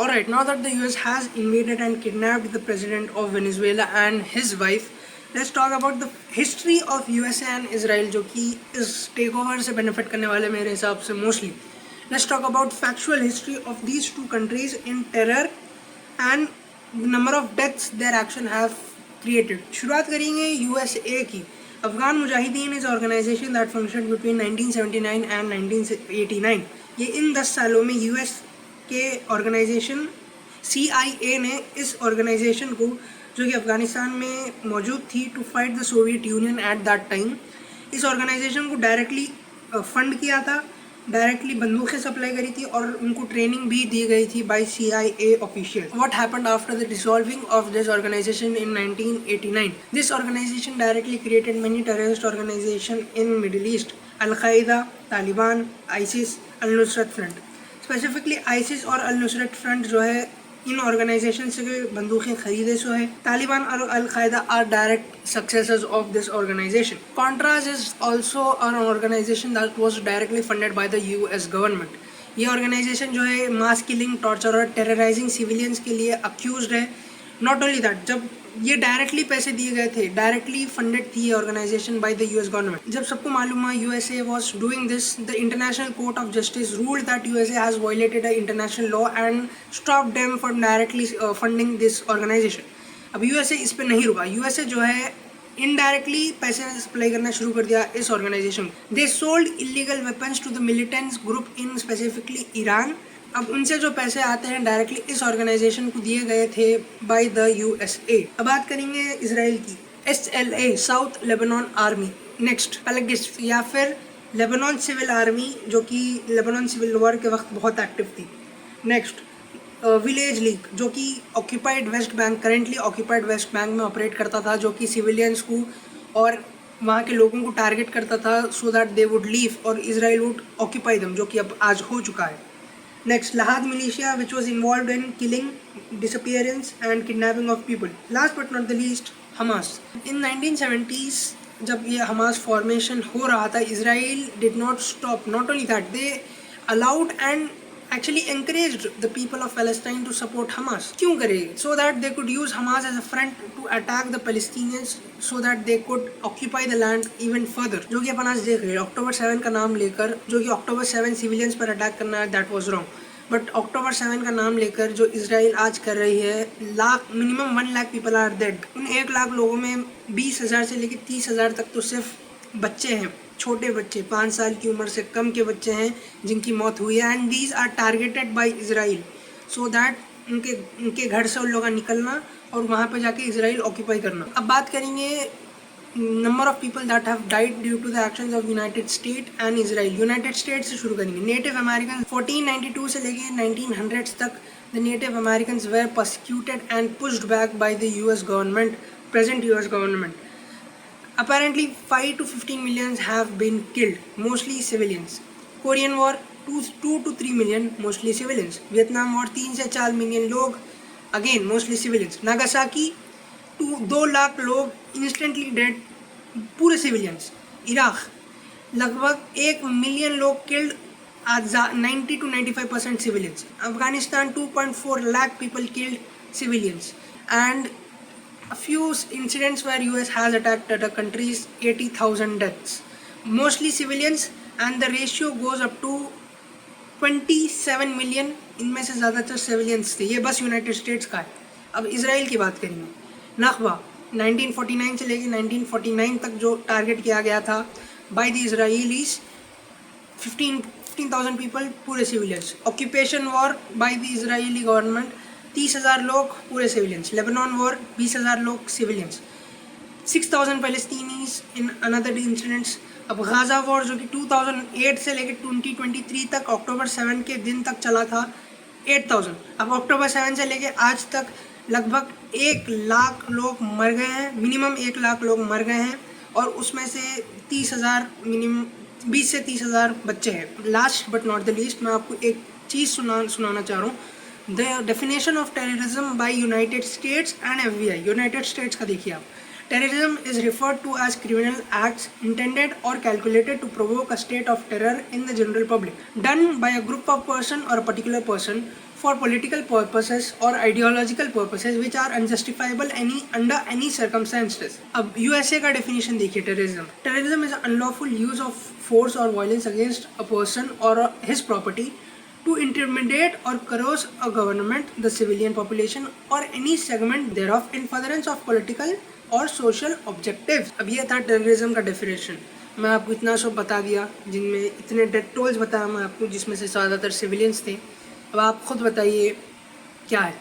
Alright, now that the US has invaded and kidnapped the president of Venezuela and his wife, let's talk about the history of USA and Israel, जो कि इस takeover से benefit करने वाले मेरे हिसाब से mostly. Let's talk about factual history of these two countries in terror and the number of deaths their action have created. शुरुआत करेंगे USA की. Afghan Mujahideen is organisation that function between 1979 and 1989. ये इन 10 सालों में यूएस के organisation CIA ने इस organisation को, जो कि अफ़गानिस्तान में मौजूद थी, to fight the Soviet Union at that time, इस ऑर्गेनाइजेशन को डायरेक्टली फंड किया था, डायरेक्टली बंदूकें सप्लाई करी थी और उनको ट्रेनिंग भी दी गई थी by CIA official. What happened after the dissolving of this organization in 1989? This organization directly created many terrorist organization in Middle: al Qaeda, Taliban, ISIS, al Nusrat front. Specifically ISIS और al Nusrat front जो है, इन organisation से बंदूकें खरीदे सो है. Taliban और al Qaeda are direct successors of this organization. Contras is also an organization that was directly funded by the US government. ये organization जो है मास किलिंग, टॉर्चर और टेरराइजिंग सिविलियंस के लिए अक्यूज्ड है. नॉट ओनली दैट, जब ये डायरेक्टली पैसे दिए गए थे, डायरेक्टली फंडेड थी ये organisation by the US government. जब सबको मालूम हुआ USA was doing this, the International Court of Justice ruled that USA has violated the international law and stopped them from directly funding this organisation. अब USA इस पे नहीं रुका. USA जो है इनडायरेक्टली पैसे सप्लाई करना शुरू कर दिया इस organisation. They sold illegal weapons to the militants group in specifically Iran. अब उनसे जो पैसे आते हैं डायरेक्टली इस ऑर्गेनाइजेशन को दिए गए थे बाय द USA. अब बात करेंगे इसराइल की. SLA, South Lebanon army. Next Phalangist या फिर लेबनान सिविल आर्मी, जो कि लेबनान सिविल वॉर के वक्त बहुत एक्टिव थी. नेक्स्ट विलेज लीग, जो कि occupied West Bank, currently occupied West Bank में ऑपरेट करता था, जो कि सिविलियंस को और वहाँ के लोगों को टारगेट करता था so that they would leave और इसराइल वुड ऑक्यूपाई दम, जो कि अब आज हो चुका है. Next, Lahad militia, which was involved in killing, disappearance and kidnapping of people. Last but not the least, Hamas. In 1970s, जब ये Hamas formation हो रहा था, Israel did not stop. Not only that, they allowed and actually encouraged the people of Palestine to support Hamas. क्यों करे? So that they could use Hamas as a front to attack the Palestinians, so that they could occupy the land even further. जो कि अपन आज देख रहे हैं, October 7 का नाम लेकर, जो कि October 7 सिविलियंस पर अटैक करना है, that was wrong. But October 7 का नाम लेकर जो इसराइल आज कर रही है, minimum 1 lakh people are dead. उन 1 लाख लोगों में 20,000 से लेकर 30,000 तक तो सिर्फ बच्चे हैं, छोटे बच्चे, 5 साल की उम्र से कम के बच्चे हैं जिनकी मौत हुई है. And these are targeted by Israel so that उनके घर से उन लोगों का निकलना और वहाँ पे जाके इसराइल ऑक्यूपाई करना. अब बात करेंगे number of people that have died due to the actions of United State and Israel. United State से शुरू करेंगे. नेटिव अमेरिकन 1492 से लेके 1900s तक the Native Americans were persecuted and pushed back by the US government, present US government. Apparently 5 to 15 millions have been killed, mostly civilians. Korean War 2 to 3 million, mostly civilians. Vietnam War 3 से 4 million लोग, again mostly civilians. Nagasaki 2 lakh लोग instantly dead, पूरे civilians. Iraq लगभग 1 million लोग killed, 90 to 95% civilians. Afghanistan 2.4 lakh people killed, civilians. And a few incidents where US has attacked other countries, 80,000 deaths, mostly civilians, and the ratio goes up to 27 million. इनमें से ज़्यादातर civilians थे. ये बस United States का है. अब Israel की बात करेंगे. नखबा 1949 से लेकर 1949 तक जो टारगेट किया गया था बाय द इसराइलीज, 15,000 पीपल, पूरे civilians. Occupation war by the Israeli government, 30,000 लोग, पूरे सिविलियंस. लेबनान वॉर 20,000 लोग, civilians. 6,000 Palestinians in another incidents. अब गाज़ा वॉर जो कि 2008 से लेकर 2023 तक, अक्टूबर 7 के दिन तक चला था, 8,000. अब अक्टूबर 7 से लेकर आज तक लगभग 1 लाख लोग मर गए हैं, मिनिमम 1 लाख लोग मर गए हैं, और उसमें से 30,000 मिनिमम 20 से 30,000 बच्चे हैं. Last but not the least, मैं आपको एक चीज़ सुनाना चाह रहा हूँ. The definition of terrorism by United States and FBI. United States का देखिए आप. Terrorism is referred to as criminal acts intended और calculated to provoke a state of terror in the general public, done by a group of person और a particular person for political purposes or ideological purposes which are unjustifiable under any circumstances. अब USA का definition देखिए terrorism. Terrorism is unlawful use of force or violence against a person or his property to intimidate or coerce a government, the civilian population or any segment thereof in furtherance of political और social objectives. अब ये था terrorism का definition. मैं आपको इतना सब बता दिया, जिनमें इतने डेथ टोल्स बताया मैं आपको, जिसमें से ज़्यादातर सिविलियंस थे. अब आप खुद बताइए क्या है.